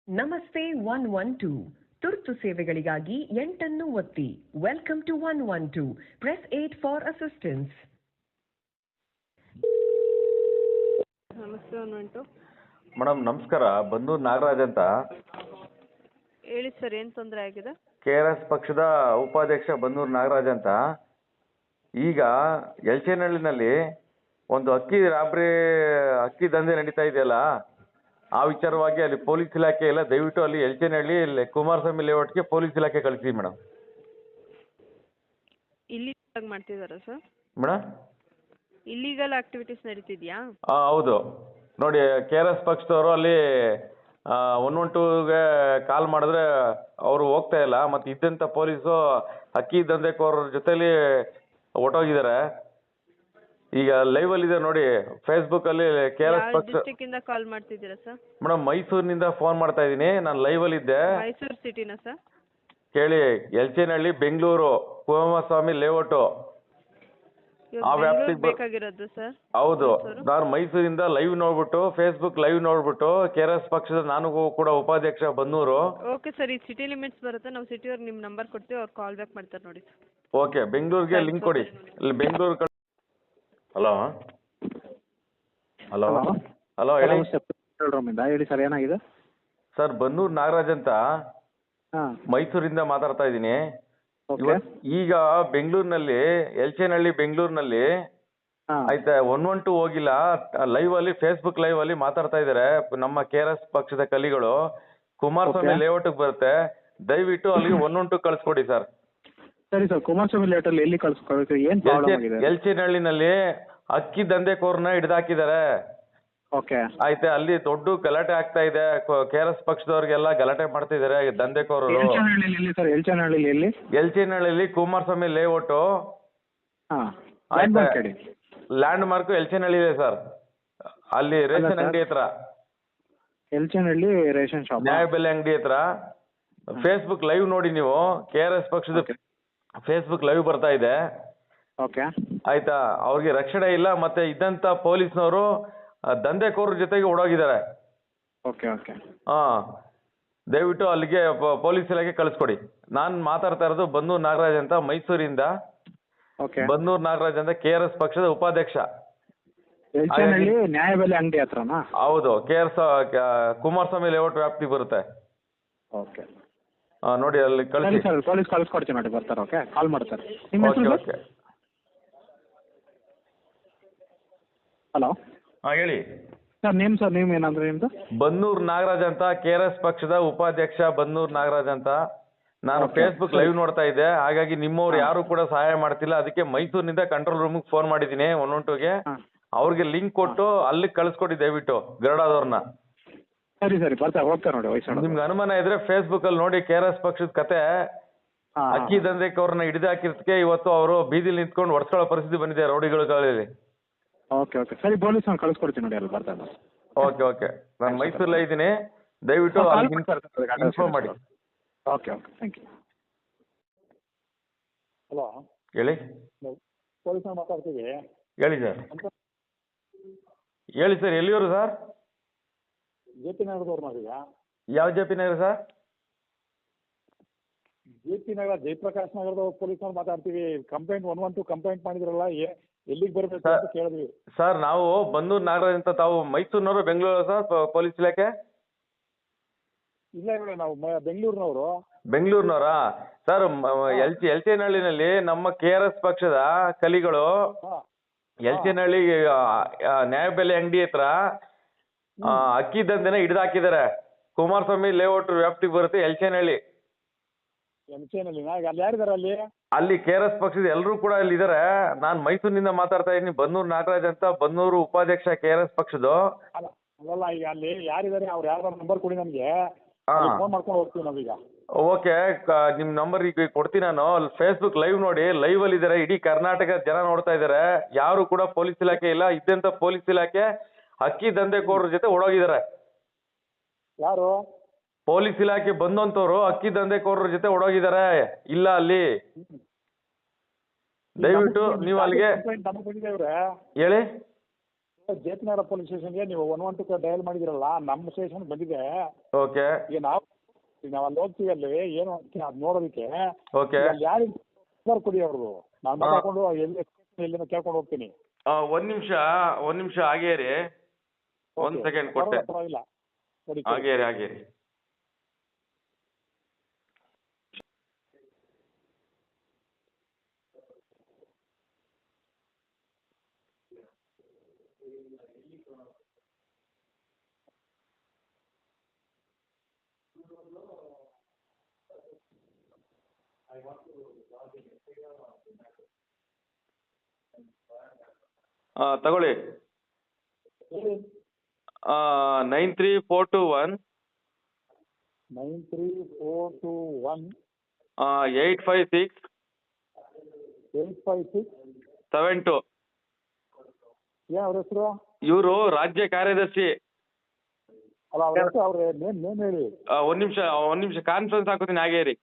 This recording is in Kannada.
ನಮಸ್ತೆ 112 ತುರ್ತು ಸೇವೆಗಳಿಗಾಗಿ 8 ಒತ್ತಿ. Welcome to 112. Press 8 for assistance. ನಮಸ್ತೆ 112. ಮೇಡಮ್ ನಮಸ್ಕಾರ. ಬನ್ನೂರು ನಾಗರಾಜ್ ಅಂತ. ಹೇಳಿ ಸರ್, ಏನು ತೊಂದರೆ ಆಗಿದೆ? KRS ಪಕ್ಷದ ಉಪಾಧ್ಯಕ್ಷ ಬನ್ನೂರು ನಾಗರಾಜ್ ಅಂತ. ಈಗ ಯಲ್ಚೇನಹಳ್ಳಿನಲ್ಲಿ ಒಂದು ಅಕ್ಕಿ ದಂಧೆ ನಡೀತಾ ಇದೆಯಲ್ಲ, ಆ ವಿಚಾರವಾಗಿ ಅಲ್ಲಿ ಪೊಲೀಸ್ ಇಲಾಖೆ ಎಲ್ಲ ದಯವಿಟ್ಟು ಅಲ್ಲಿ ಯಲ್ಚೇನಹಳ್ಳಿ ಕುಮಾರಸ್ವಾಮಿ ಲೇಔಟ್ಗೆ ಪೊಲೀಸ್ ಇಲಾಖೆ ಕಳಿಸಿ ಮೇಡಮ್. ಇಲ್ಲಿಗಲ್ ಮಾಡ್ತಿದ್ದಾರಾ ಸರ್? ಮೇಡಮ್ ಇಲ್ಲಿಗಲ್ ಆಕ್ಟಿವಿಟೀಸ್ ನಡೀತಿದ್ಯಾ? ಹೌದು ನೋಡಿ, KRS ಪಕ್ಷದವರು ಅಲ್ಲಿ 112ಗೆ ಕಾಲ್ ಮಾಡಿದ್ರೆ ಅವರು ಹೋಗ್ತಾ ಇಲ್ಲ. ಮತ್ತು ಇದ್ದಂಥ ಪೊಲೀಸು ಅಕ್ಕಿ ದಂಧೆಕೋರರ ಜೊತೆಲಿ ಹೊಟ್ಟೋಗಿದ್ದಾರೆ. ಈಗ ಲೈವ್ ಅಲ್ಲಿ ಇದೆ ನೋಡಿ, ಫೇಸ್ಬುಕ್ ಅಲ್ಲಿ KRS ಪಕ್ಷ. ಡಿಸ್ಟ್ರಿಕ್ಟ್ ಇಂದ ಕಾಲ್ ಮಾಡ್ತಿದ್ದೀರಾ ಸರ್? ಮೇಡಮ್ ಮೈಸೂರಿನಿಂದ ಫೋನ್ ಮಾಡ್ತಾ ಇದ್ದೀನಿ. ನಾನು ಲೈವ್ ಅಲ್ಲಿ ಇದ್ದೆ. ಮೈಸೂರು ಸಿಟಿನಾ ಸರ್? ಕೇಳಿ, ಯಲ್ಚೇನಹಳ್ಳಿ ಬೆಂಗಳೂರು ಕುಮಾರಸ್ವಾಮಿ ಲೇಔಟು ಆ ವ್ಯಾಪ್ತಿಗೆ ಬೇಕಾಗಿರೋದು ಸರ್. ಹೌದು, ನಾನು ಮೈಸೂರಿಂದ ಲೈವ್ ನೋಡ್ಬಿಟ್ಟು ಫೇಸ್ಬುಕ್ ಲೈವ್ ನೋಡ್ಬಿಟ್ಟು KRS ಪಕ್ಷದ ನಾನು ಕೂಡ ಉಪಾಧ್ಯಕ್ಷ ಬನ್ನೂರು. ಓಕೆ ಸರ್, ಈ ಸಿಟಿ ಲಿಮಿಟ್ಸ್ ಬರುತ್ತೆ, ನಾವು ಸಿಟಿಯವ್ರಿಗೆ ನಿಮ್ಮ ನಂಬರ್ ಕೊಡ್ತೀವಿ, ಅವ್ರು ಕಾಲ್ ಬ್ಯಾಕ್ ಮಾಡ್ತಾರೆ ನೋಡಿ. ಓಕೆ, ಬೆಂಗಳೂರಿಗೆ ಲಿಂಕ್ ಕೊಡಿ. ಇಲ್ಲಿ ಬೆಂಗಳೂರು. ಹಲೋ ಹಲೋ ಹಲೋ ಹೇಳಿ. ಹೇಳಿ ಸರ್, ಏನಾಗಿದೆ? ಸರ್ ಬನ್ನೂರು ನಾಗರಾಜ್ ಅಂತ, ಹಾಂ, ಮೈಸೂರಿಂದ ಮಾತಾಡ್ತಾ ಇದ್ದೀನಿ. ಈಗ ಬೆಂಗಳೂರಿನಲ್ಲಿ ಯಲ್ಚೇನಹಳ್ಳಿ ಬೆಂಗಳೂರಿನಲ್ಲಿ ಆಯ್ತಾ 112 ಹೋಗಿಲ್ಲ. ಲೈವ್ ಅಲ್ಲಿ ಫೇಸ್ಬುಕ್ ಲೈವ್ ಅಲ್ಲಿ ಮಾತಾಡ್ತಾ ಇದಾರೆ ನಮ್ಮ KRS ಪಕ್ಷದ ಕಲಿಗಳು. ಕುಮಾರಸ್ವಾಮಿ ಲೇಔಟ್ ಬರುತ್ತೆ, ದಯವಿಟ್ಟು ಅಲ್ಲಿಗೆ 112 ಕಳ್ಸ್ಕೊಡಿ ಸರ್. ಸರಿ ಸರ್, ಕುಮಾರಸ್ವಾಮಿ ಲೇಔಟ್ ಅಲ್ಲಿ ಎಲ್ಲಿ ಕಳ್ಸ್ಕೊಳ್ತೀವಿ? ಏನು ಪ್ರಾಬ್ಲಮ್ ಆಗಿದೆ? ಯಲ್ಚೇನಹಳ್ಳಿನಲ್ಲಿ ಅಕ್ಕಿ ದಂಧೆಕೋರನ್ನ ಹಿಡಿದಾಕಿದ್ದಾರೆ. ಓಕೆ, ಆಯ್ತಾ, ಅಲ್ಲಿ ದೊಡ್ಡ ಗಲಾಟೆ ಆಗ್ತಾ ಇದೆ. KRS ಪಕ್ಷದವ್ರಿಗೆಲ್ಲ ಗಲಾಟೆ ಮಾಡ್ತಿದ್ದಾರೆ ದಂಧೆಕೋರರು. ಎಲ್ಲಿ ಸರ್? ಯಲ್ಚೇನಹಳ್ಳಿಲಿ ಎಲ್ಲಿ? ಯಲ್ಚೇನಹಳ್ಳಿಲಿ ಕುಮಾರಸ್ವಾಮಿ ಲೇಔಟ್. ಹಾಂ, ಲ್ಯಾಂಡ್ ಮಾರ್ಕ್ ಯಲ್ಚೇನಹಳ್ಳಿ ಇದೆ ಸರ್. ಅಲ್ಲಿ ರೇಷನ್ ಅಂಗಡಿ ಹತ್ರ, ಯಲ್ಚೇನಹಳ್ಳಿ ರೇಷನ್ ಶಾಪ್, ನ್ಯಾಯಬೆಲೆ ಅಂಗಡಿ ಹತ್ರ. ಫೇಸ್ಬುಕ್ ಲೈವ್ ನೋಡಿ ನೀವು, KRS ಪಕ್ಷದ ಫೇಸ್ಬುಕ್ ಲೈವ್ ಬರ್ತಾ ಇದೆ. ಓಕೆ, ಆಯ್ತಾ, ಅವ್ರಿಗೆ ರಕ್ಷಣೆ ಇಲ್ಲ. ಮತ್ತೆ ಇದ್ದಂತ ಪೊಲೀಸ್ನವರು ದಂಧೆಕೋರರ ಜೊತೆಗೆ ಓಡೋಗಿದ್ದಾರೆ. ಓಕೆ ಓಕೆ, ದಯವಿಟ್ಟು ಅಲ್ಲಿಗೆ ಪೊಲೀಸ್ ಇಲಾಖೆ ಕಳಿಸ್ಕೊಡಿ. ನಾನು ಮಾತಾಡ್ತಾ ಇರೋದು ಬನ್ನೂರು ನಾಗರಾಜ್ ಅಂತ, ಮೈಸೂರಿಂದ. ಓಕೆ, ಬನ್ನೂರು ನಾಗರಾಜ್ ಅಂತ, KRS ಪಕ್ಷದ ಉಪಾಧ್ಯಕ್ಷ. ಯಲ್ಚೇನಹಳ್ಳಿ ನ್ಯಾಯಬೆಲೆ ಅಂಗಡಿ ಹತ್ರನಾ? ಹೌದು, ಕುಮಾರಸ್ವಾಮಿ ಲೇಔಟ್ ವ್ಯಾಪ್ತಿ ಬರುತ್ತೆ. ಓಕೆ, ನೋಡಿ ಅಲ್ಲಿ ಕಳಿಸಿ ಸರ್. ಪೊಲೀಸ್ ಕಳಿಸ್ಕೊಡ್ತೀನಿ ನೋಡಿ, ಬರ್ತಾರೆ. ಓಕೆ, ಕಾಲ್ ಮಾಡ್ತಾರೆ. ನಿಮ್ಮ ಹೆಸರು? ಓಕೆ. ಹಲೋ, ಹೇಳಿ ಸರ್. ನೇಮ್ ಏನಂದ್ರೆ ನಿಮ್ದು? ಬನ್ನೂರು ನಾಗರಾಜ್ ಅಂತ, KRS ಪಕ್ಷದ ಉಪಾಧ್ಯಕ್ಷ ಬನ್ನೂರು ನಾಗರಾಜ್ ಅಂತ. ನಾನು ಫೇಸ್ಬುಕ್ ಲೈವ್ ನೋಡ್ತಾ ಇದ್ದೆ, ಹಾಗಾಗಿ ನಿಮ್ಮವ್ರು ಯಾರು ಕೂಡ ಸಹಾಯ ಮಾಡ್ತಿಲ್ಲ. ಅದಕ್ಕೆ ಮೈಸೂರಿನಿಂದ ಕಂಟ್ರೋಲ್ ರೂಮ್ಗೆ ಫೋನ್ ಮಾಡಿದ್ದೀನಿ 112ಗೆ. ಅವ್ರಿಗೆ ಲಿಂಕ್ ಕೊಟ್ಟು ಅಲ್ಲಿಗೆ ಕಳಿಸ್ಕೊಡಿ ದಯವಿಟ್ಟು ಗರಡಾದವ್ರನ್ನ. ಸರಿ ಸರಿ, ಬರ್ತಾರೆ, ಹೋಗ್ತಾರೆ ನೋಡಿ. ವಯಸ್ಸು ನಿಮ್ಗೆ ಅನುಮಾನ ಇದ್ರೆ ಫೇಸ್ಬುಕ್ ಅಲ್ಲಿ ನೋಡಿ, KRS ಪಕ್ಷದ ಕತೆ. ಅಕ್ಕಿ ದಂಧೆಕೋರನ್ನ ಹಿಡಿದು ಹಾಕಿರ್ದಕ್ಕೆ ಇವತ್ತು ಅವರು ಬೀದಿಲಿ ನಿಂತ್ಕೊಂಡು ಹೊಡ್ಸ್ಕೊಳ್ಳೋ ಪರಿಸ್ಥಿತಿ ಬಂದಿದೆ ರೌಡಿಗಳಲ್ಲಿ. ಓಕೆ ಓಕೆ, ಸರಿ, ಪೊಲೀಸ್ ಕಳಿಸ್ಕೊಡ್ತೀನಿ ನೋಡಿ, ಅಲ್ಲಿ ಬರ್ತಾರೆ. ಓಕೆ ಓಕೆ, ನಾನು ಮೈಸೂರಲ್ಲೇ ಇದ್ದೀನಿ, ದಯವಿಟ್ಟು ಇನ್ಫಾರ್ಮ್ ಮಾಡಿ. Okay okay, thank you. Hello, ಹೇಳಿ. ಪೊಲೀಸ್ ಮಾತಾಡ್ತೀವಿ. ಹೇಳಿ ಸರ್. ಹೇಳಿ ಸರ್, ಎಲ್ಲಿಯವರು ಸರ್? JP ನಗರದವ್ರು ಮಾಡಿದ್ಯಾ? ಯಾವ JP Nagar sir? JP Nagar Jayaprakash ನಗರದವ್ರು ಪೊಲೀಸ್ನವ್ರು ಮಾತಾಡ್ತೀವಿ. ಕಂಪ್ಲೇಂಟ್ 112 ಕಂಪ್ಲೇಂಟ್ ಮಾಡಿದ್ರಲ್ಲ, ಎಲ್ಲಿಗೆ ಬರಬೇಕು ಅಂತ ಕೇಳಿದ್ವಿ ಸರ್. ನಾವು ಬನ್ನೂರು ನಾಗರಾಜ್ ಅಂತ. ತಾವು ಮೈಸೂರಿನವರು ಬೆಂಗಳೂರು ಸರ್ ಪೊಲೀಸ್ ಇಲಾಖೆ? ಇಲ್ಲ ಇಲ್ಲ, ನಾವು ಬೆಂಗಳೂರಿನವರು. ಬೆಂಗಳೂರಿನವರಾ ಸರ್? ಯಲ್ಚೇನಹಳ್ಳಿನಲ್ಲಿ ನಮ್ಮ KRS ಪಕ್ಷದ ಕಲಿಗಳು ಯಲ್ಚೇನಹಳ್ಳಿ ನ್ಯಾಯಬೆಲೆ ಅಂಗಡಿ ಹತ್ರ ಅಕ್ಕಿ ದಂಧೆನ ಹಿಡಿದಾಕಿದ್ದಾರೆ. ಕುಮಾರಸ್ವಾಮಿ ಲೇಔಟ್ ವ್ಯಾಪ್ತಿಗೆ ಬರುತ್ತೆ ಯಲ್ಚೇನಹಳ್ಳಿ. ಅಲ್ಲಿ ಯಾರಿದ್ದಾರೆ? ಅಲ್ಲಿ KRS ಪಕ್ಷದ ಎಲ್ಲರೂ ಕೂಡ ಅಲ್ಲಿ ಇದ್ದಾರೆ. ನಾನು ಮೈಸೂರಿನಿಂದ ಮಾತಾಡ್ತಾ ಇದ್ದೀನಿ, ಬನ್ನೂರು ನಾಗರಾಜ್ ಅಂತ, ಬನ್ನೂರು ಉಪಾಧ್ಯಕ್ಷ KRS ಪಕ್ಷದು. ಅಲ್ಲ, ಈಗ ಅಲ್ಲಿ ಯಾರಿದ್ದಾರೆ? ಅವ್ರು ಯಾರು ನಂಬರ್ ಕೊಡಿ ನಮಗೆ, ಫೋನ್ ಮಾಡ್ಕೊಂಡು ಹೋಗ್ತೀವಿ ನಾವೀಗ. ಓಕೆ, ನಿಮ್ಮ ನಂಬರ್ ಈಗ ಕೊಡ್ತೀನಿ ನಾನು. ಅಲ್ಲಿ ಫೇಸ್ಬುಕ್ ಲೈವ್ ನೋಡಿ, ಲೈವ್ ಅಲ್ಲಿ ಇದ್ದಾರೆ. ಇಡೀ ಕರ್ನಾಟಕ ಜನ ನೋಡ್ತಾ ಇದ್ದಾರೆ. ಯಾರು ಕೂಡ ಪೊಲೀಸ್ ಇಲಾಖೆ ಇಲ್ಲ. ಇದ್ದಂತ ಪೊಲೀಸ್ ಇಲಾಖೆ ಅಕ್ಕಿ ದಂಧೆಕೋರರ ಜೊತೆ ಓಡೋಗಿದ್ದಾರೆ. ಯಾರು? ಪೊಲೀಸ್ ಇಲಾಖೆ ಬಂದಂತವ್ರು ಅಕ್ಕಿ ದಂಧೆಕೋರರ ಜೊತೆ ಓಡೋಗಿದ್ದಾರೆ. ಇಲ್ಲ ಅಲ್ಲಿ, ದಯವಿಟ್ಟು ನೀವು ಅಲ್ಲಿಗೆ ಹೇಳಿ. ಜೇತ್ನಗರ ಪೊಲೀಸ್ ಸ್ಟೇಷನ್ಗೆ ನೀವು 112 ಡಯಲ್ ಮಾಡಿದಿರಲ್ಲ, ನಮ್ಮ ಸ್ಟೇಷನ್ ಬಂದಿದೆ. ಓಕೆ ಈಗ ನಾವು ಅಲ್ಲಿ ಹೋಗ್ತೀವಿ, ಅಲ್ಲಿ ಏನು ಅಂತ ಅದು ನೋಡೋದಕ್ಕೆ. ಓಕೆ ಅಲ್ಲಿ ಯಾರಿಗೆ ನಂಬರ್ ಕೊಡಿ ಅವ್ರದ್ದು, ನಾನು ಮಾತಾಡ್ಕೊಂಡು ಎಲ್ಲಿಂದ ಕೇಳ್ಕೊಂಡು ಹೋಗ್ತೀನಿ. ಒಂದು ನಿಮಿಷ ಹಾಗೇ ರೀ, ಒಂದು ಸೆಕೆಂಡ್ ಕೊಟ್ಟೆ. ಪರವಾಗಿಲ್ಲ, ಕೊಡಿ. ಹಾಗೇ ರೀ. ತಗೊಳ್ಳಿ. 93421 856 72. ಏನು ಅವ್ರ ಹೆಸರು? ಇವರು ರಾಜ್ಯ ಕಾರ್ಯದರ್ಶಿ. ಅಲ್ಲ, ಅವ್ರ ಹೆಸರು, ಅವ್ರ ನೇಮ್ ಹೇಳಿ. ಒಂದು ನಿಮಿಷ ಕಾನ್ಫರೆನ್ಸ್ ಹಾಕೋತೀನಿ. ಹಾಗೇ ರೀ.